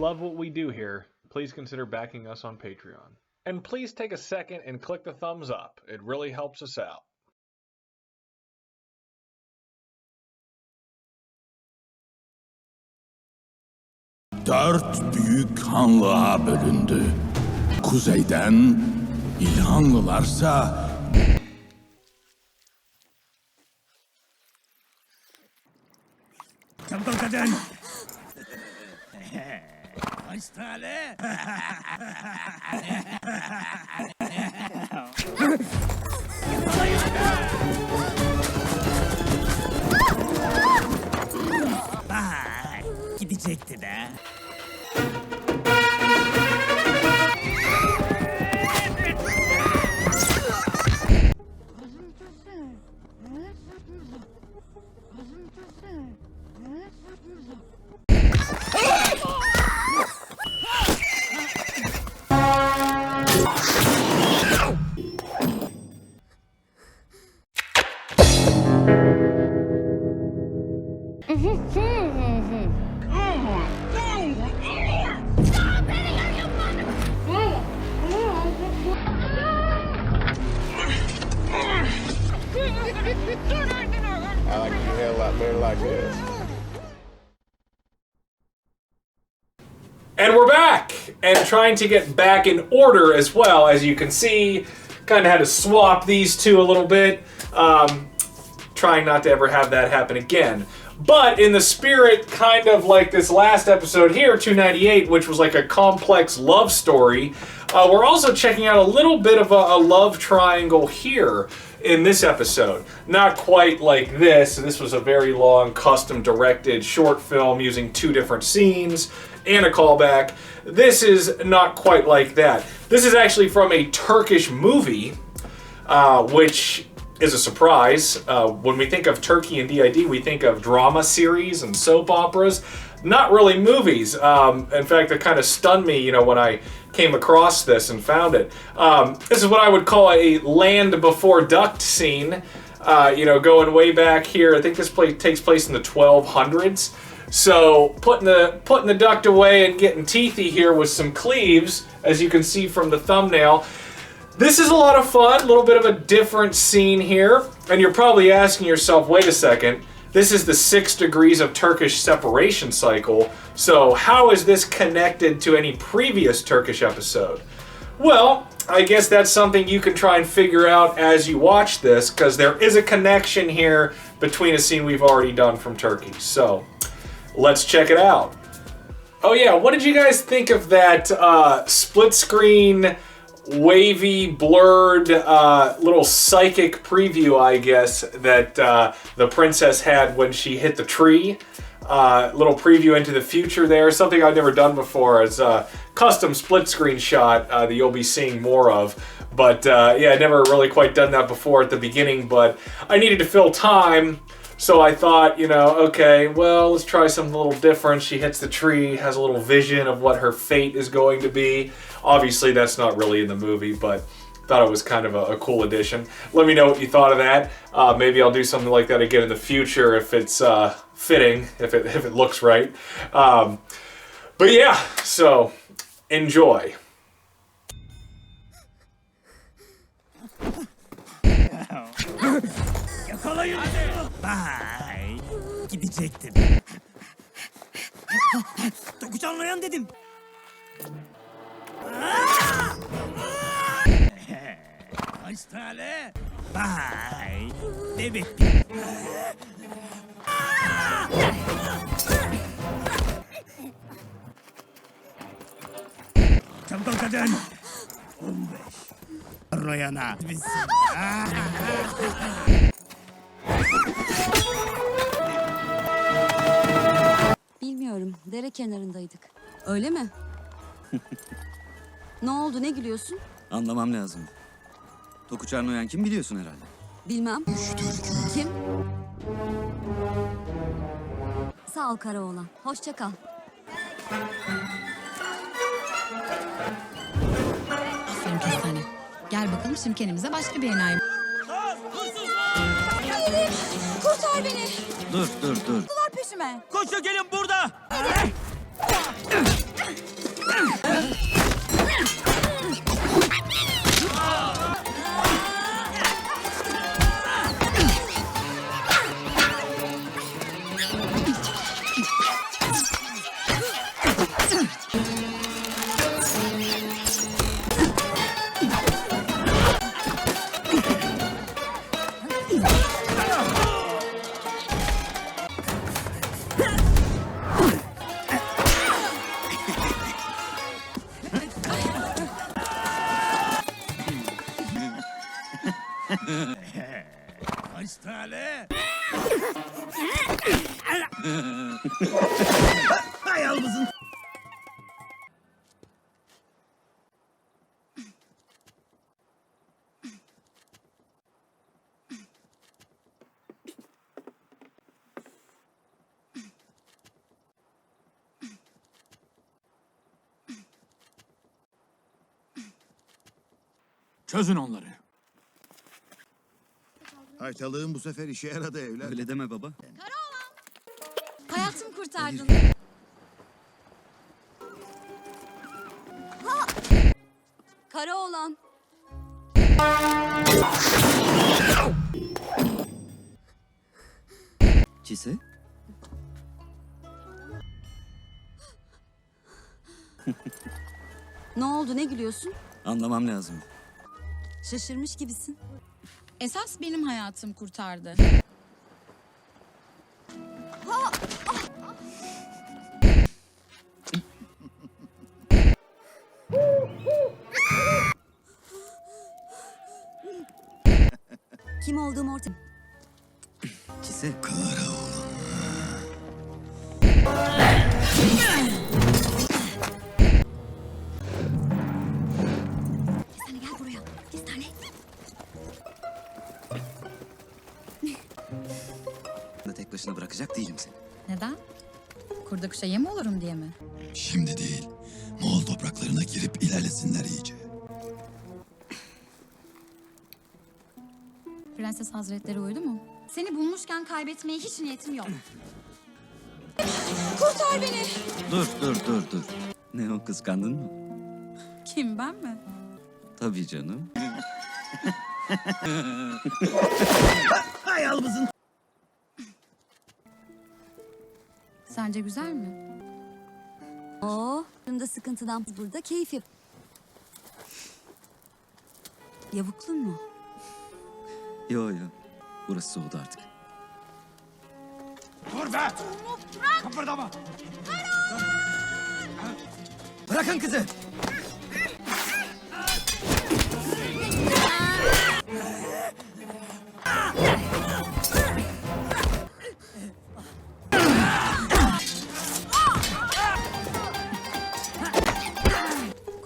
love what we do here, please consider backing us on Patreon. And please take a second and click the thumbs up. It really helps us out. Dört büyük hanlığa bölündü. Kuzeyden İlhanlılarsa çabuk kadın. Kaç tane? Vay, gidecekti de. I like your hair a lot better like this. And we're back! And trying to get back in order as well. As you can see, kind of had to swap these two a little bit. Trying not to ever have that happen again. But in the spirit, kind of like this last episode here, 298, which was like a complex love story, we're also checking out a little bit of a love triangle here in this episode. Not quite like this. This was a very long, custom-directed short film using 2 different scenes and a callback. This is not quite like that. This is actually from a Turkish movie, which is a surprise. When we think of Turkey and DID, we think of drama series and soap operas, not really movies. In fact, it kind of stunned me, you know, when I came across this and found it. This is what I would call a land before duct scene, you know, going way back here. I think this takes place in the 1200s. So putting the duct away and getting teethy here with some cleaves, as you can see from the thumbnail. This is a lot of fun, a little bit of a different scene here. And you're probably asking yourself, wait a second, this is the 6 degrees of Turkish separation cycle. So how is this connected to any previous Turkish episode? Well, I guess that's something you can try and figure out as you watch this, because there is a connection here between a scene we've already done from Turkey. So let's check it out. Oh yeah, what did you guys think of that split screen, wavy, blurred, little psychic preview, I guess, that the princess had when she hit the tree? Little preview into the future there. Something I've never done before. It's a custom split screen shot that you'll be seeing more of. But yeah, I'd never really quite done that before at the beginning, but I needed to fill time. So I thought, you know, okay, well, let's try something a little different. She hits the tree, has a little vision of what her fate is going to be. Obviously, that's not really in the movie, but thought it was kind of a cool addition. Let me know what you thought of that. Maybe I'll do something like that again in the future if it's fitting, if it looks right. But yeah, so enjoy. Vay, gidecektim. Dokuç anlayan dedim. Kaç tane? Vay, demek. Çabuk ol kadın. 15. Royana. Bilmiyorum. Dere kenarındaydık. Öyle mi? Ne oldu? Ne gülüyorsun? Anlamam lazım. Dokuç Arnoyan kim biliyorsun herhalde? Bilmem. Kim? Sağ ol Karaoğlan. Hoşça kal. Aferin Kestane. Gel bakalım şimdi kendimize başka bir enayi. Kurtar beni. Dur. Dur peşime. Koşun gelin burada. Kaç tane? Hay almasın. Çözün onları. Haytalığın bu sefer işe yaradı evlat. Öyle deme baba. Hayatımı kurtardın. Kara oğlan. Çise? Ne oldu, ne gülüyorsun? Anlamam lazım. Şaşırmış gibisin. Esas benim hayatım kurtardı. Kim olduğum ortada. Çise? Kestane gel buraya. Kestane. Da tek başına bırakacak değilim seni. Neden? Kurda kuşa yem olurum diye mi? Şimdi değil. Moğol topraklarına girip ilerlesinler iyice. Prenses Hazretleri uydu mu? Seni bulmuşken kaybetmeye hiç niyetim yok. Kurtar beni. Dur. Ne o, kıskandın mı? Kim, ben mi? Tabii canım. Hay almasın. Sence güzel mi? Oo, bunda sıkıntıdan burada keyif yap. Yavuklun mu? Yo. Burası soğudu artık. Dur be. Kıpırdama. Bırakın kızı!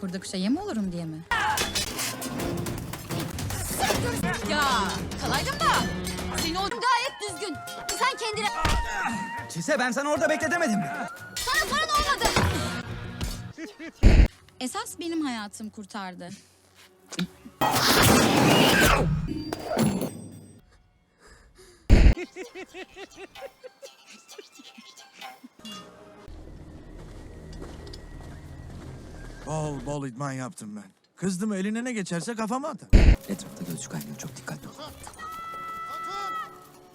Kurda kuşa yem olurum diye mi? Ya, kalaydım da. Seni o gayet düzgün. Sen kendine... Çise, ben sana orada bekle demedim mi? Sana sorun olmadı. Esas benim hayatım kurtardı. Bol bol idman yaptım ben. Kızdım, eline ne geçerse kafama atar. Etrafta gözcü kaynıyor, çok dikkatli ol.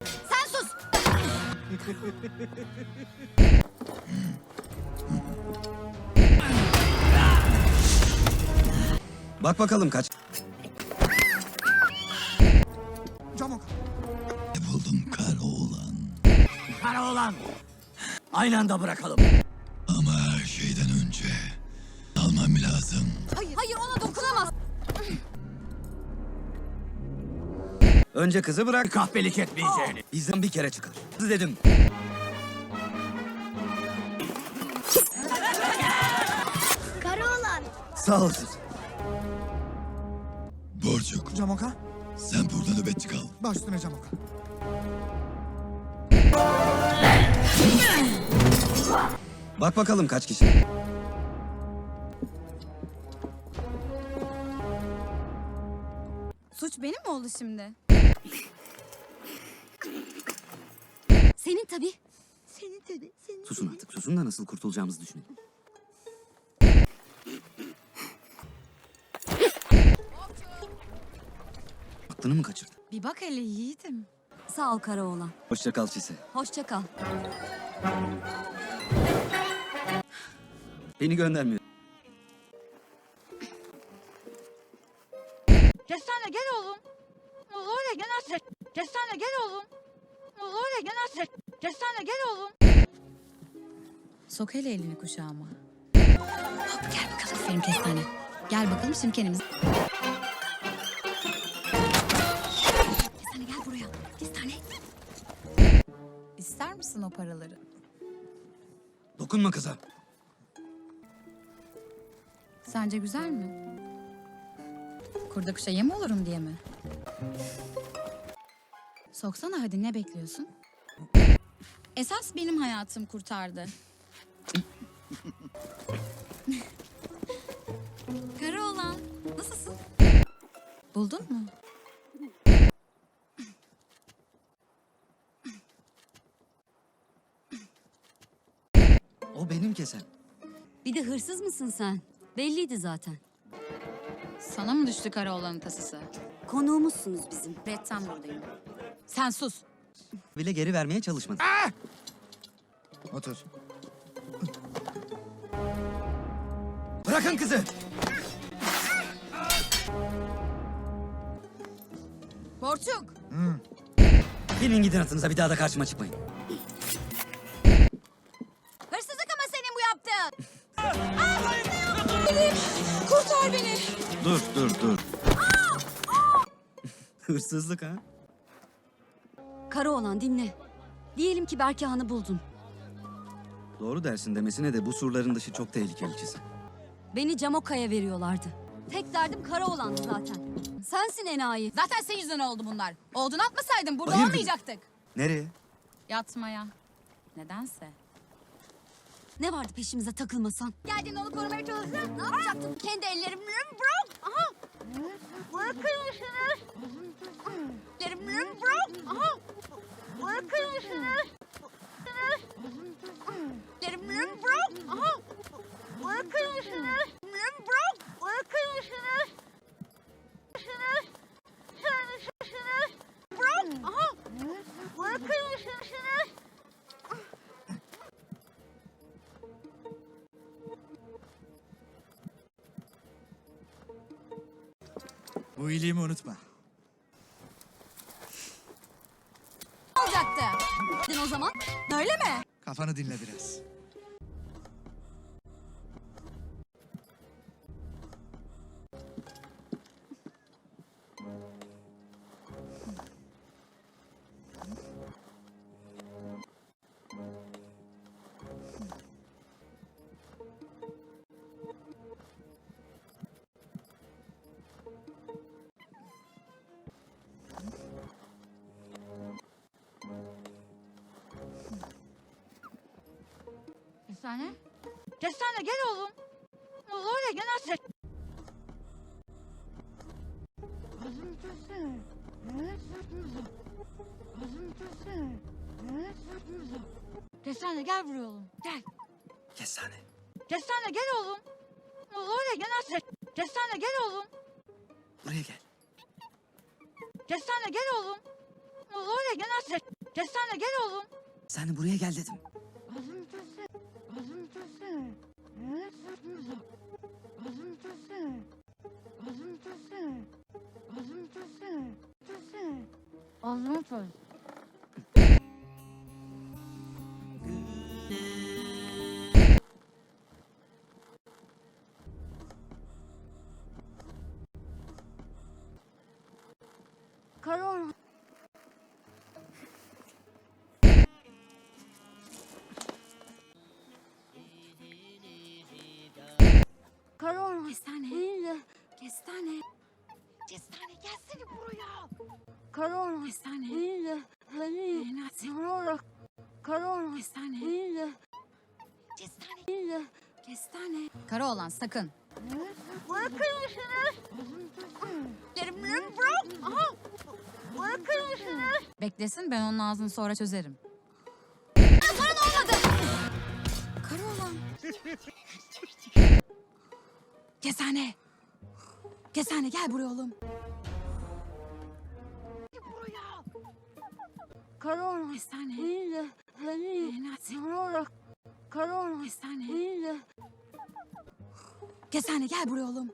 Sen sus. Bak bakalım kaç. Çabuk. Buldum kara oğlan. Kara oğlan. Aynı anda bırakalım. Ama her şeyden önce almam lazım. Hayır, ona dokunamaz. Önce kızı bırak. Kahpelik etmeyeceğini. Bizden bir kere çıkar. Kız dedim. Kara oğlan. Sağ ol kız. Borcuk, Camoka. sen burada nöbetçi kal. Baş üstüne Camoka. Bak bakalım kaç kişi. Suç benim mi oldu şimdi? Senin tabii. Susun artık, susun da nasıl kurtulacağımızı düşünelim. Aklını mı kaçırdın? Bir bak hele yiğidim. Sağ ol kara oğlan. Hoşça kal Çise. Hoşça kal. Beni göndermiyor. Kestane gel oğlum. Oraya gel hasret. Kestane gel oğlum. Oraya gel hasret. Kestane gel oğlum. Sok hele elini kuşağıma. Hop gel bakalım aferin Kestane. Gel bakalım şimdi kendimiz. Kestane gel buraya. Kestane. İster misin o paraları? Dokunma kıza. Sence güzel mi? Kurda kuşa yem olurum diye mi? Soksana hadi, ne bekliyorsun? Esas benim hayatım kurtardı. Kara oğlan, nasılsın? Buldun mu? O benim kesen. Bir de hırsız mısın sen? Belliydi zaten. Sana mı düştü kara oğlanın tasası? Konuğumuzsunuz bizim. Retten buradayım. Sen sus. Bile geri vermeye çalışmadı. Otur. Bırakın kızı. Borçuk. Binin gidin atınıza, bir daha da karşıma çıkmayın. Hırsızlık ama senin bu yaptığın. Kurtar beni. Dur. Hırsızlık ha? Kara oğlan dinle. Diyelim ki Berkahan'ı buldun. Doğru dersin demesine de bu surların dışı çok tehlikeli Çise. Beni Camoka'ya veriyorlardı. Tek derdim kara oğlandı zaten. Sensin enayi. Zaten senin yüzünden oldu bunlar. Olduğunu atmasaydın burada Hayırdır? olmayacaktık. Nereye? Yatmaya. Nedense. Ne vardı peşimize takılmasan? Geldin onu korumaya çalışsan ne yapacaktın? Kendi ellerimle bırak. Aha. Bırakır mısınız? Ellerimle bırak. Aha. Bırakır mısınız? Ellerimle bırak. Aha. Bırakır mısınız? Ellerimle bırak. Bırakır mısınız? Sen bırak. Aha. Bırakır mısınız? Bu iyiliğimi unutma. Olacaktı. O zaman öyle mi? Kafanı dinle biraz. Kestane. Kestane gel oğlum. Oraya gel hasret. Azım tutsana. Azım tutsana. Kestane gel buraya oğlum. Gel. Kestane. Kestane gel oğlum. Oraya gel hasret. Kestane gel oğlum. Buraya gel. Kestane gel oğlum. Oraya gel hasret. Kestane gel oğlum. Sen buraya gel dedim. Azım tutsana. Azım tutsana. Azım tutsana. Azım tutsana. Azım tutsana. Tutsana. Azım tut. Karar. Karar. Kestane. Kestane. Kestane gelsene buraya. Karar. Kestane. Karar. Karar. Kestane. Kestane. Kestane. Kara oğlan sakın. Bırakır mısınız? Ellerimle bırak. Aha. Bırakır mısınız? Beklesin, ben onun ağzını sonra çözerim. Sana ne olmadı? Kara oğlan. Kestane. Kestane gel buraya oğlum. Corona. Kestane. Hile. Hani. Nazi. Corona. Corona. Kestane. Hile. Kestane gel buraya oğlum.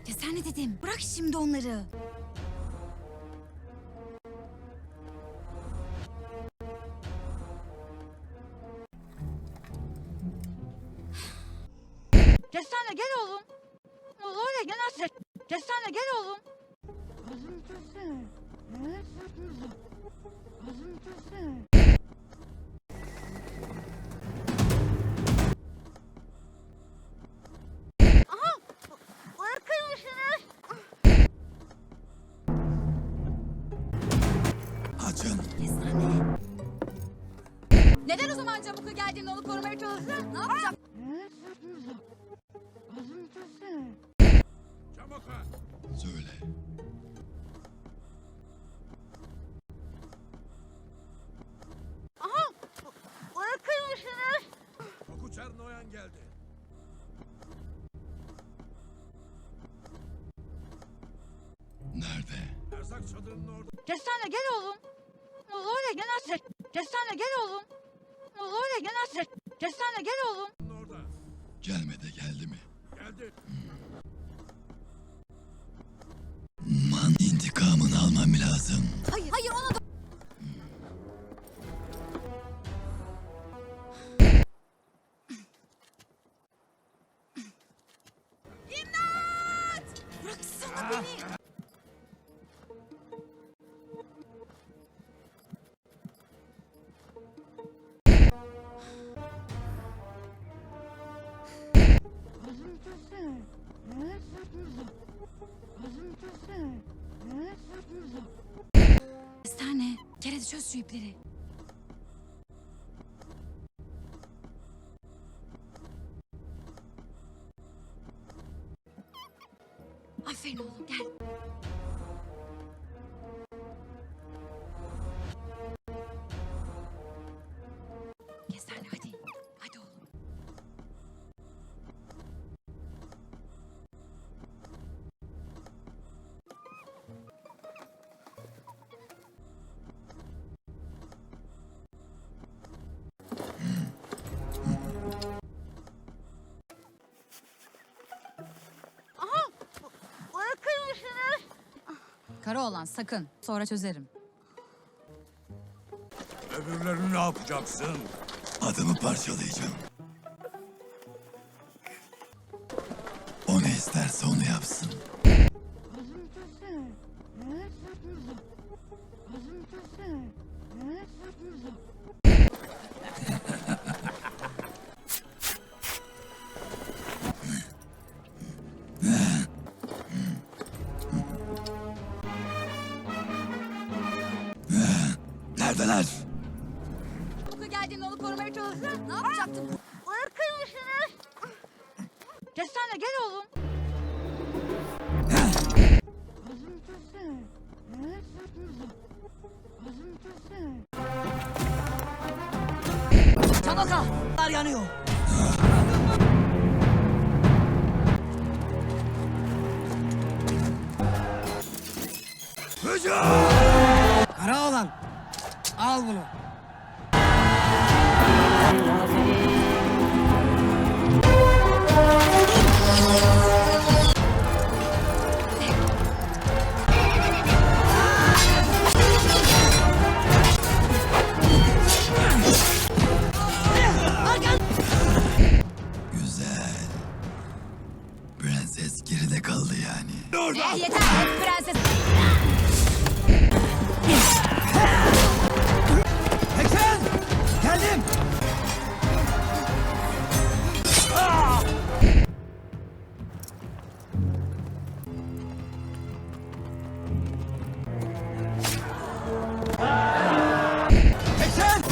Kestane dedim. Bırak şimdi onları. Kestane gel oğlum. Oraya gel. Kestane gel oğlum. Aha! Bırakır mısınız? Açın. Kestane. Neden o zaman Çabuk'a geldiğinde onu korumaya çalıştın? Ne yapacak? Söyle. Aha! Bırakır mısınız? Dokuçer Noyan geldi. Nerede? Erzak çadırının orada. Kestane gel oğlum. Oraya gel. Kestane gel oğlum. Oraya gel. Kestane gel oğlum. Orada. Gelmedi, geldi mi? Geldi. Man, intikamını almam lazım. Hayır, hayır ona da... İmdat! Bıraksana beni! Kestane, kerede çöz şu ipleri. Aferin oğlum, gel. Kestane hadi, hadi oğlum. Aha! Bırakır mısınız? Kara olan sakın, sonra çözerim. Öbürlerini ne yapacaksın? Adamı parçalayacağım. O ne isterse onu yapsın. Neredeler? Çabuk'a geldiğinde onu korumaya çalıştın. Ne yapacaktın? Bırakır mısınız? Kestane gel oğlum. Çabuk'a! Yanıyor. Kara olan. Al bunu. Güzel. Prenses geride kaldı yani. Yeter, hep prenses. Eksen! Geldim. Eksen!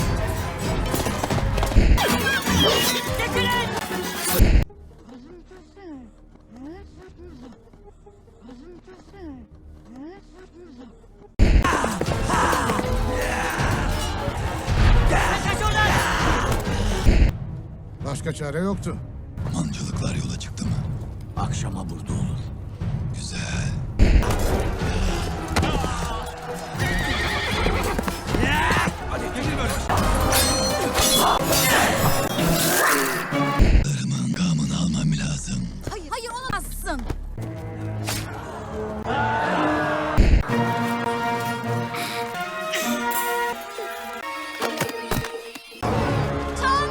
Başka çare yoktu. Mancılıklar yola çıktı mı? Akşama burada olur. Güzel. Karımın intikamını almam lazım. Hayır, hayır olamazsın. Çağan.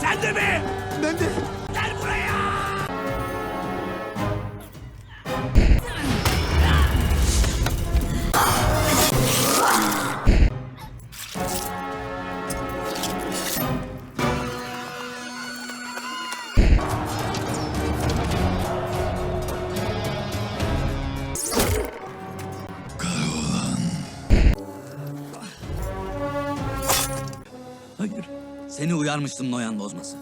Sen de mi? Ben de. Gel buraya. Hayır. Seni uyarmıştım Noyan bozması.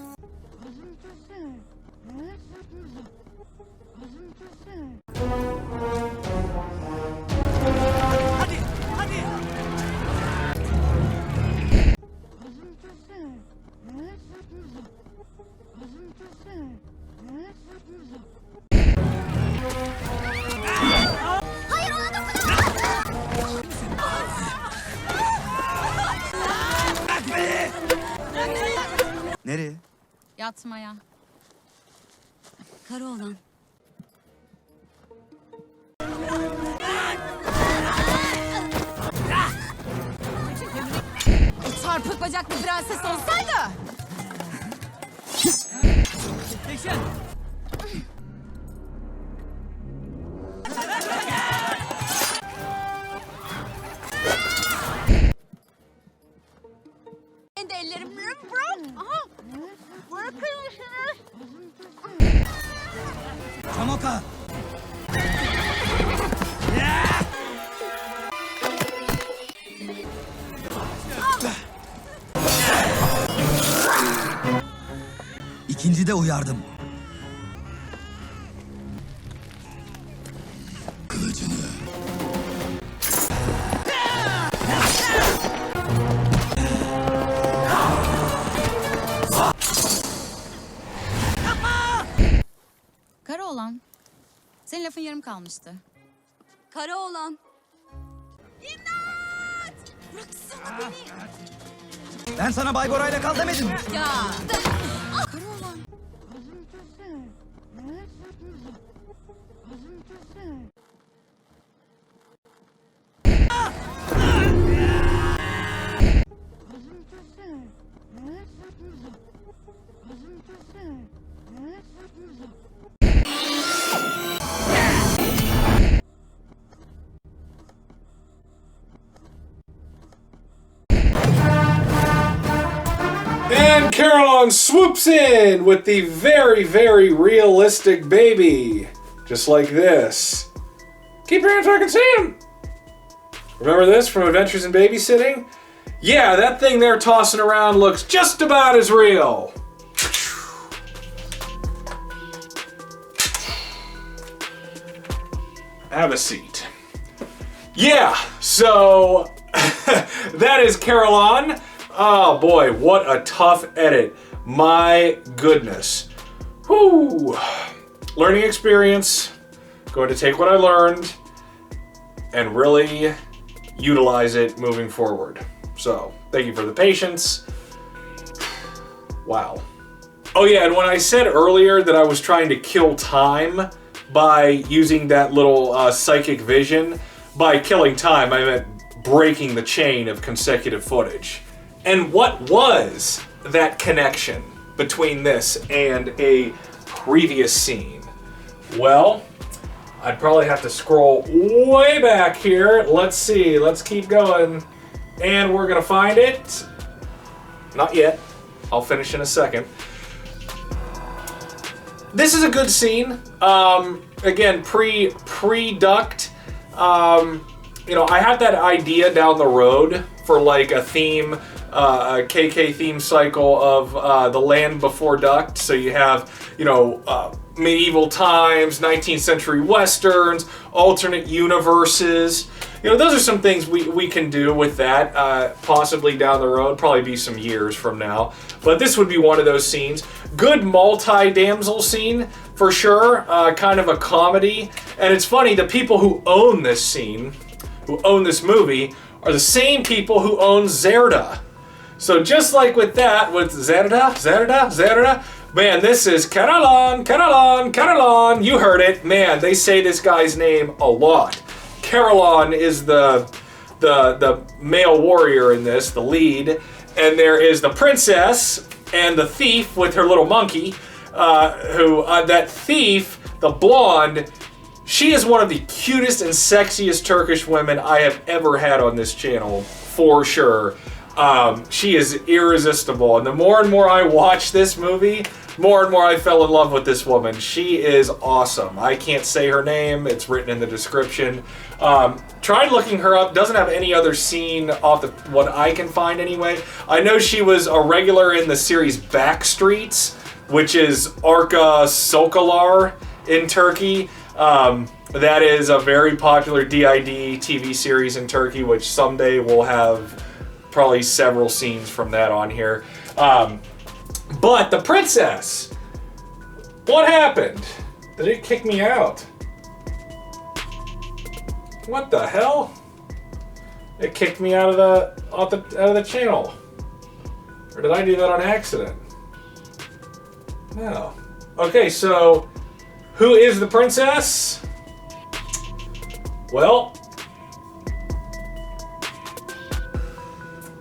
Hadi, hadi. Hayır ona dokunma. Nereye? Yatmaya. Kara olan. Çarpık bacaklı prenses olsaydı. Kendi ellerim bırak. Aha. Bırakır mısınız? Çamoka! İkinci de uyardım. Kılıcını. Kara olan. Senin lafın yarım kalmıştı. Kara olan. İmdat! Bıraksana beni. Ben sana Bay Bora'yla kal demedim. Ya. Kara olan. And Caroline swoops in with the very, very realistic baby. Just like this. Keep your hands so I can see him. Remember this from Adventures in Babysitting? Yeah, that thing they're tossing around looks just about as real. Have a seat. Yeah, so that is Caroline. Oh boy, what a tough edit. My goodness. Whew. Learning experience. Going to take what I learned and really utilize it moving forward. So, thank you for the patience. Wow. Oh yeah, and when I said earlier that I was trying to kill time by using that little psychic vision, by killing time, I meant breaking the chain of consecutive footage. And what was that connection between this and a previous scene? Well, I'd probably have to scroll way back here. Let's see, let's keep going. And we're gonna find it. Not yet. I'll finish in a second. This is a good scene. Again, pre-duct. You know, I had that idea down the road for like a theme, a KK theme cycle of the land before duct. So you have, you know, medieval times, 19th century westerns, alternate universes. You know, those are some things we can do with that, possibly down the road, probably be some years from now. But this would be one of those scenes. Good multi-damsel scene, for sure, kind of a comedy. And it's funny, the people who own this scene, who own this movie, are the same people who own Zerda. So just like with that, with Zerda, man, this is Carolon, you heard it. Man, they say this guy's name a lot. Carolon is the male warrior in this, the lead, and there is the princess and the thief with her little monkey, that thief, the blonde, she is one of the cutest and sexiest Turkish women I have ever had on this channel, for sure. She is irresistible, and the more and more I watch this movie, more and more I fell in love with this woman. She is awesome. I can't say her name, it's written in the description. Tried looking her up, doesn't have any other scene off what I can find anyway. I know she was a regular in the series Backstreets, which is Arka Sokalar in Turkey. That is a very popular DID TV series in Turkey, which someday we'll have probably several scenes from that on here. But the princess, what happened? Did it kick me out? What the hell? It kicked me out of the channel. Or did I do that on accident? No. Okay, so who is the princess? Well,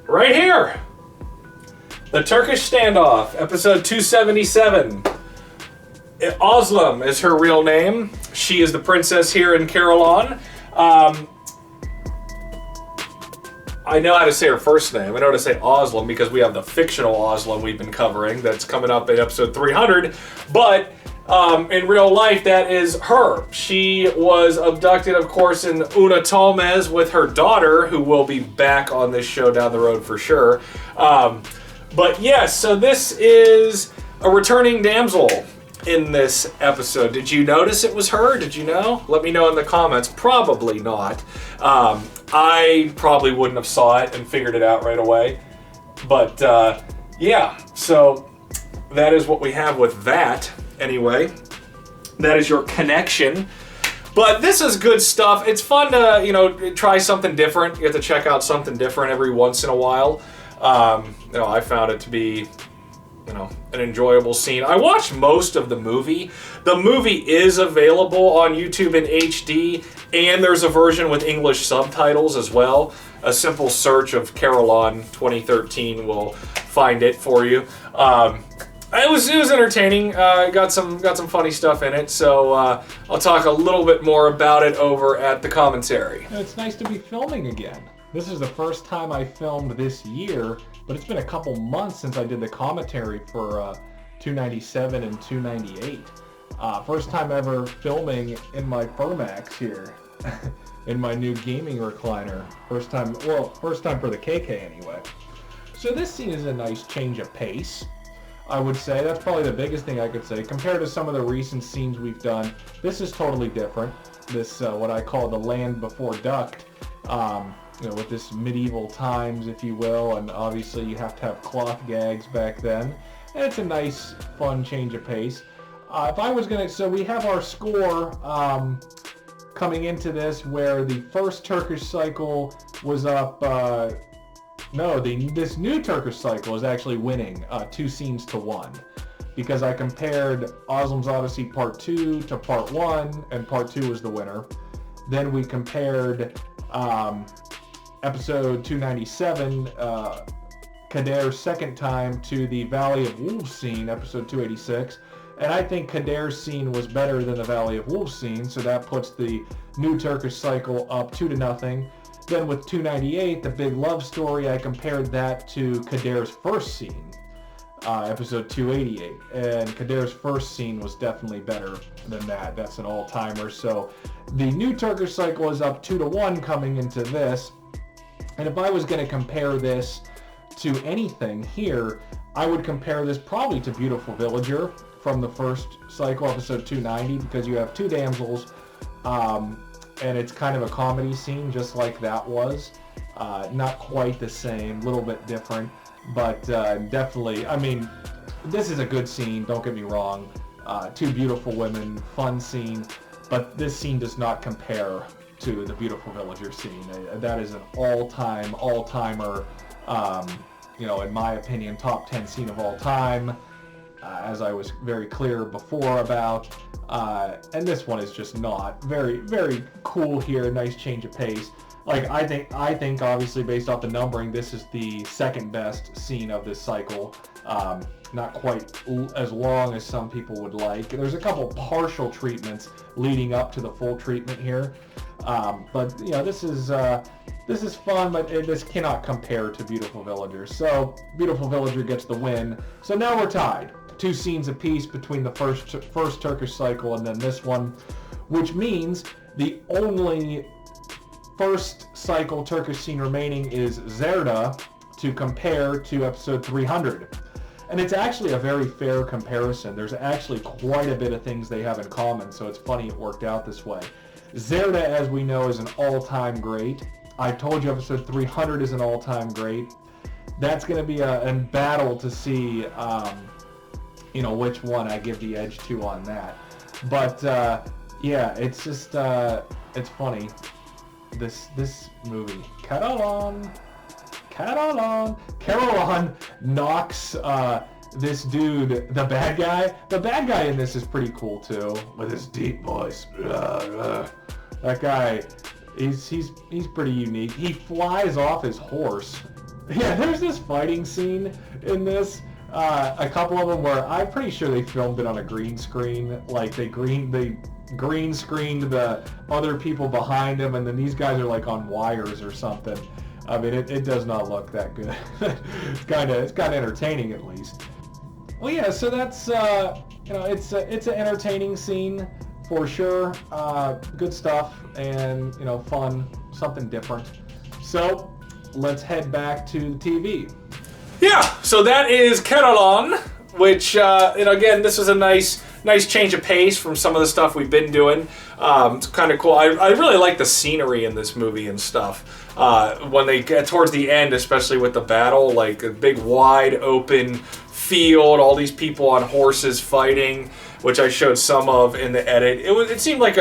right here. The Turkish Standoff, episode 277. Özlem is her real name. She is the princess here in Carolon. I know how to say her first name. I know how to say Özlem because we have the fictional Özlem we've been covering that's coming up in episode 300. But in real life, that is her. She was abducted, of course, in Una Talmez with her daughter, who will be back on this show down the road for sure. But yes, so this is a returning damsel in this episode. Did you notice it was her? Did you know? Let me know in the comments. Probably not. I probably wouldn't have saw it and figured it out right away. But yeah, so that is what we have with that. Anyway, that is your connection. But this is good stuff. It's fun to, you know, try something different. You have to check out something different every once in a while. You know, I found it to be, you know, an enjoyable scene. I watched most of the movie. The movie is available on YouTube in HD, and there's a version with English subtitles as well. A simple search of Carolon 2013 will find it for you. It was entertaining. Got some funny stuff in it. So I'll talk a little bit more about it over at the commentary. It's nice to be filming again. This is the first time I filmed this year, but it's been a couple months since I did the commentary for 297 and 298. First time ever filming in my Furmax here, in my new gaming recliner. First time for the KK anyway. So this scene is a nice change of pace, I would say. That's probably the biggest thing I could say. Compared to some of the recent scenes we've done, this is totally different. This, what I call the land before duct. You know, with this medieval times, if you will, and obviously you have to have cloth gags back then. And it's a nice, fun change of pace. If I was gonna, so we have our score coming into this where the first Turkish cycle was up, this new Turkish cycle is actually winning 2 scenes to 1. Because I compared Özlem's Odyssey Part 2 to Part 1, and Part 2 was the winner. Then we compared episode 297, Kader's second time, to the Valley of Wolves scene, episode 286. And I think Kader's scene was better than the Valley of Wolves scene, so that puts the new Turkish cycle up 2-0. Then with 298, the big love story, I compared that to Kader's first scene, episode 288. And Kader's first scene was definitely better than that. That's an all-timer. So the new Turkish cycle is up 2-1 coming into this. And if I was going to compare this to anything here, I would compare this probably to Beautiful Villager. from the first cycle, episode 290, because you have two damsels, and it's kind of a comedy scene, just like that was. Not quite the same, a little bit different, but definitely, I mean, this is a good scene, don't get me wrong. Two beautiful women, fun scene, but this scene does not compare to the Beautiful Villager scene. That is an all-timer, you know, in my opinion, top 10 scene of all time, as I was very clear before about. And this one is just not. Very, very cool here, nice change of pace. Like, I think obviously based off the numbering, this is the second best scene of this cycle. Not quite as long as some people would like. There's a couple partial treatments leading up to the full treatment here. But you know, this is fun, but this cannot compare to Beautiful Villager. So Beautiful Villager gets the win. So now we're tied. 2 scenes apiece between the first Turkish cycle and then this one, which means the only first cycle Turkish scene remaining is Zerda to compare to episode 300. And it's actually a very fair comparison. There's actually quite a bit of things they have in common, so it's funny it worked out this way. Zerda, as we know, is an all-time great. I told you episode 300 is an all-time great. That's going to be a battle to see, you know, which one I give the edge to on that. But yeah, it's just it's funny. This movie, Carolan knocks this dude, the bad guy. The bad guy in this is pretty cool too, with his deep voice. That guy, he's pretty unique. He flies off his horse. Yeah, there's this fighting scene in this. A couple of them where I'm pretty sure they filmed it on a green screen. Like they green screened the other people behind him, and then these guys are like on wires or something. I mean, it does not look that good. It's kind of entertaining at least. Well, yeah. So that's you know, it's an entertaining scene for sure. Good stuff, and you know, fun, something different. So let's head back to the TV. Yeah. So that is Carolan, which you know, again, this was a nice change of pace from some of the stuff we've been doing. It's kind of cool. I really like the scenery in this movie and stuff. When they get towards the end, especially with the battle, like a big wide open field, all these people on horses fighting, which I showed some of in the edit. It seemed like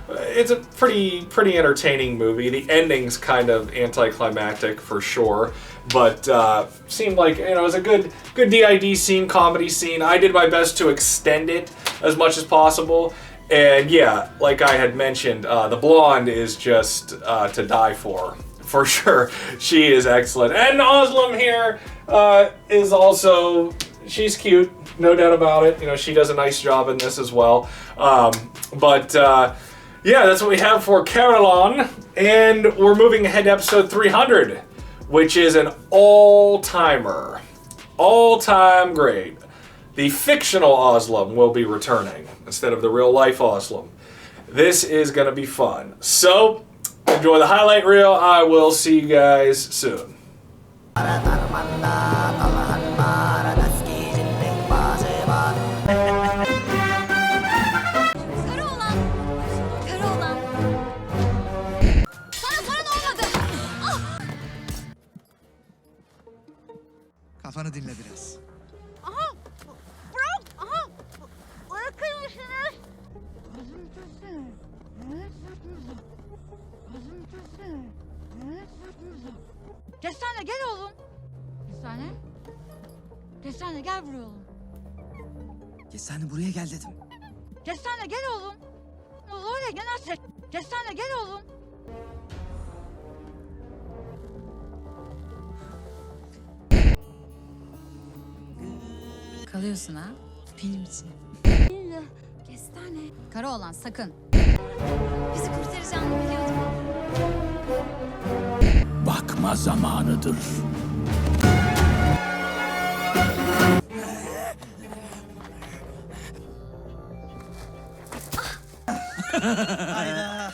it's a pretty entertaining movie. The ending's kind of anticlimactic for sure, but seemed like, you know, it was a good DID scene, comedy scene. I did my best to extend it as much as possible. And yeah, like I had mentioned, the blonde is just to die for sure. She is excellent. And Özlem here is also, she's cute, no doubt about it. You know, she does a nice job in this as well. But yeah, that's what we have for Carolan. And we're moving ahead to episode 300, which is an all-timer. All-time great. The fictional Özlem will be returning instead of the real-life Özlem. This is going to be fun. So, enjoy the highlight reel. I will see you guys soon. Kafanı dinle biraz. Aha! Bırak! Aha! Bırakır mısınız? Kestane gel oğlum. Kestane. Kestane gel buraya oğlum. Kestane buraya gel dedim. Kestane gel oğlum. Oraya gel. Kestane gel oğlum. Kalıyorsun ha? Benim için. Kestane. Kara olan sakın. Bizi kurtaracağını biliyordum. Bakma zamanıdır. Hayda.